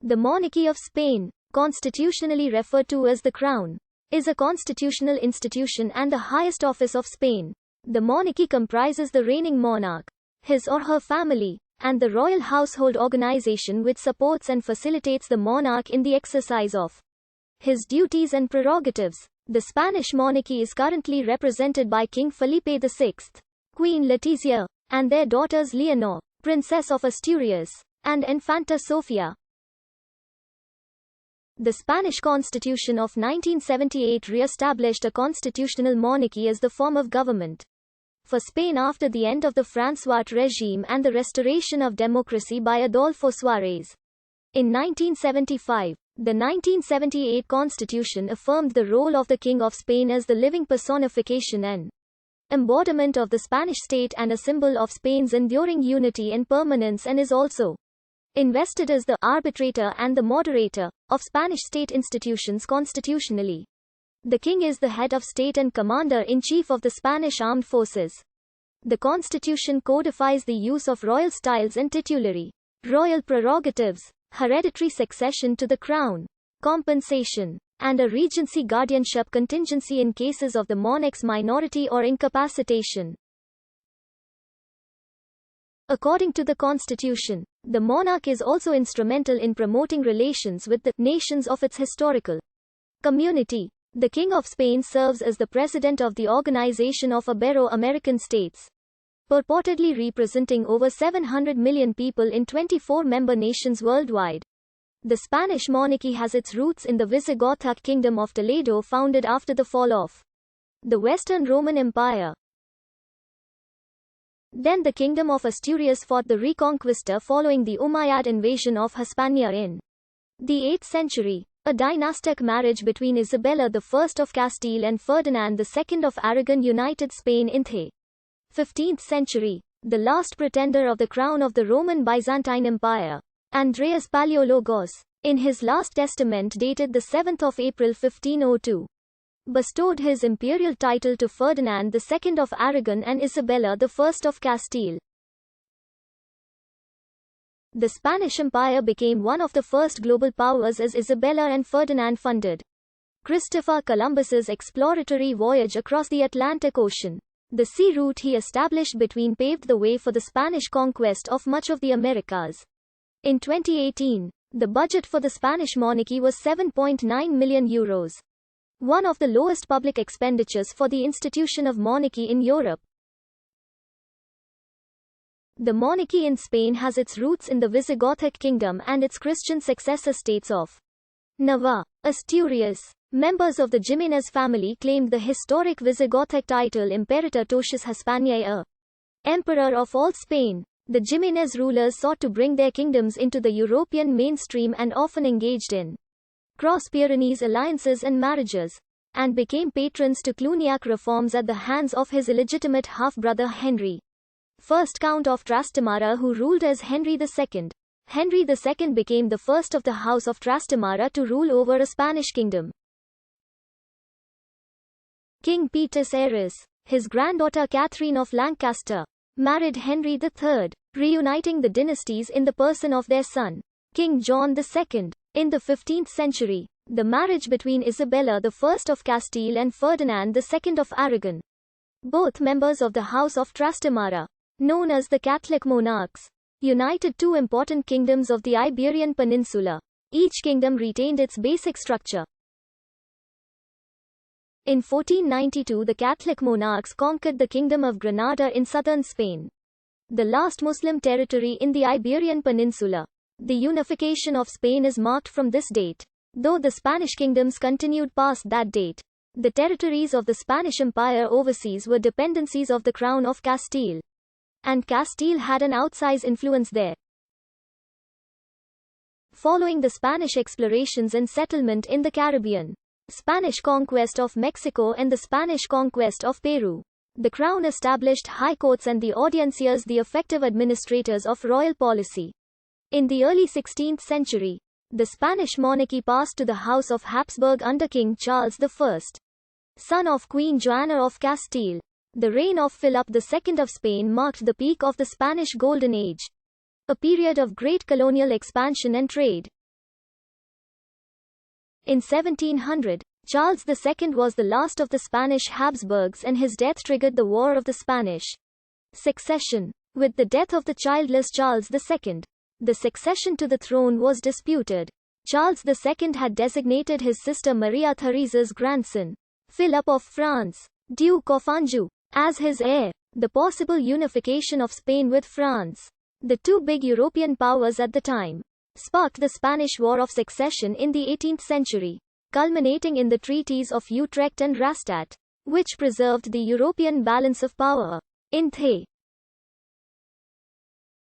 The Monarchy of Spain, constitutionally referred to as the Crown, is a constitutional institution and the highest office of Spain. The monarchy comprises the reigning monarch, his or her family, and the royal household organization which supports and facilitates the monarch in the exercise of his duties and prerogatives. The Spanish monarchy is currently represented by King Felipe VI, Queen Letizia, and their daughters Leonor, Princess of Asturias, and Infanta Sofia. The Spanish Constitution of 1978 re-established a constitutional monarchy as the form of government for Spain after the end of the Francoist regime and the restoration of democracy by Adolfo Suárez. In 1975, the 1978 Constitution affirmed the role of the King of Spain as the living personification and embodiment of the Spanish state and a symbol of Spain's enduring unity and permanence, and is also invested as the arbitrator and the moderator of Spanish state institutions constitutionally. The king is the head of state and commander-in-chief of the Spanish armed forces. The constitution codifies the use of royal styles and titulary royal prerogatives, hereditary succession to the crown, compensation, and a regency guardianship contingency in cases of the monarch's minority or incapacitation. According to the Constitution, the monarch is also instrumental in promoting relations with the nations of its historical community. The King of Spain serves as the president of the Organization of Ibero-American States, purportedly representing over 700 million people in 24 member nations worldwide. The Spanish monarchy has its roots in the Visigothic Kingdom of Toledo, founded after the fall of the Western Roman Empire. Then the Kingdom of Asturias fought the Reconquista following the Umayyad invasion of Hispania in the 8th century. A dynastic marriage between Isabella I of Castile and Ferdinand II of Aragon united Spain in the 15th century. The last pretender of the crown of the Roman Byzantine Empire, Andreas Palaiologos, in his last testament dated the 7th of April 1502, bestowed his imperial title to Ferdinand II of Aragon and Isabella I of Castile. The Spanish Empire became one of the first global powers as Isabella and Ferdinand funded Christopher Columbus's exploratory voyage across the Atlantic Ocean. The sea route he established between paved the way for the Spanish conquest of much of the Americas. In 2018, the budget for the Spanish monarchy was €7.9 million, one of the lowest public expenditures for the institution of monarchy in Europe. The monarchy in Spain has its roots in the Visigothic kingdom and its Christian successor states of Navarre, Asturias. Members of the Jimenez family claimed the historic Visigothic title Imperator Totius Hispaniae, Emperor of all Spain. The Jimenez rulers sought to bring their kingdoms into the European mainstream and often engaged in cross-Pyrenees alliances and marriages, and became patrons to Cluniac reforms at the hands of his illegitimate half-brother Henry, first Count of Trastamara, who ruled as Henry II. Henry II became the first of the House of Trastamara to rule over a Spanish kingdom. King Peter's heiress, his granddaughter Catherine of Lancaster, married Henry III, reuniting the dynasties in the person of their son, King John II. In the 15th century, the marriage between Isabella I of Castile and Ferdinand II of Aragon, both members of the House of Trastamara, known as the Catholic monarchs, united two important kingdoms of the Iberian Peninsula. Each kingdom retained its basic structure. In 1492, the Catholic monarchs conquered the Kingdom of Granada in southern Spain, the last Muslim territory in the Iberian Peninsula. The unification of Spain is marked from this date. Though the Spanish kingdoms continued past that date, the territories of the Spanish Empire overseas were dependencies of the Crown of Castile, and Castile had an outsized influence there. Following the Spanish explorations and settlement in the Caribbean, Spanish conquest of Mexico and the Spanish conquest of Peru, the Crown established high courts and the audiencias, the effective administrators of royal policy. In the early 16th century, the Spanish monarchy passed to the House of Habsburg under King Charles I, son of Queen Joanna of Castile. The reign of Philip II of Spain marked the peak of the Spanish Golden Age, a period of great colonial expansion and trade. In 1700, Charles II was the last of the Spanish Habsburgs, and his death triggered the War of the Spanish Succession. With the death of the childless Charles II, the succession to the throne was disputed. Charles II had designated his sister Maria Theresa's grandson, Philip of France, Duke of Anjou, as his heir. The possible unification of Spain with France, the two big European powers at the time, sparked the Spanish War of Succession in the 18th century, culminating in the treaties of Utrecht and Rastatt, which preserved the European balance of power. In the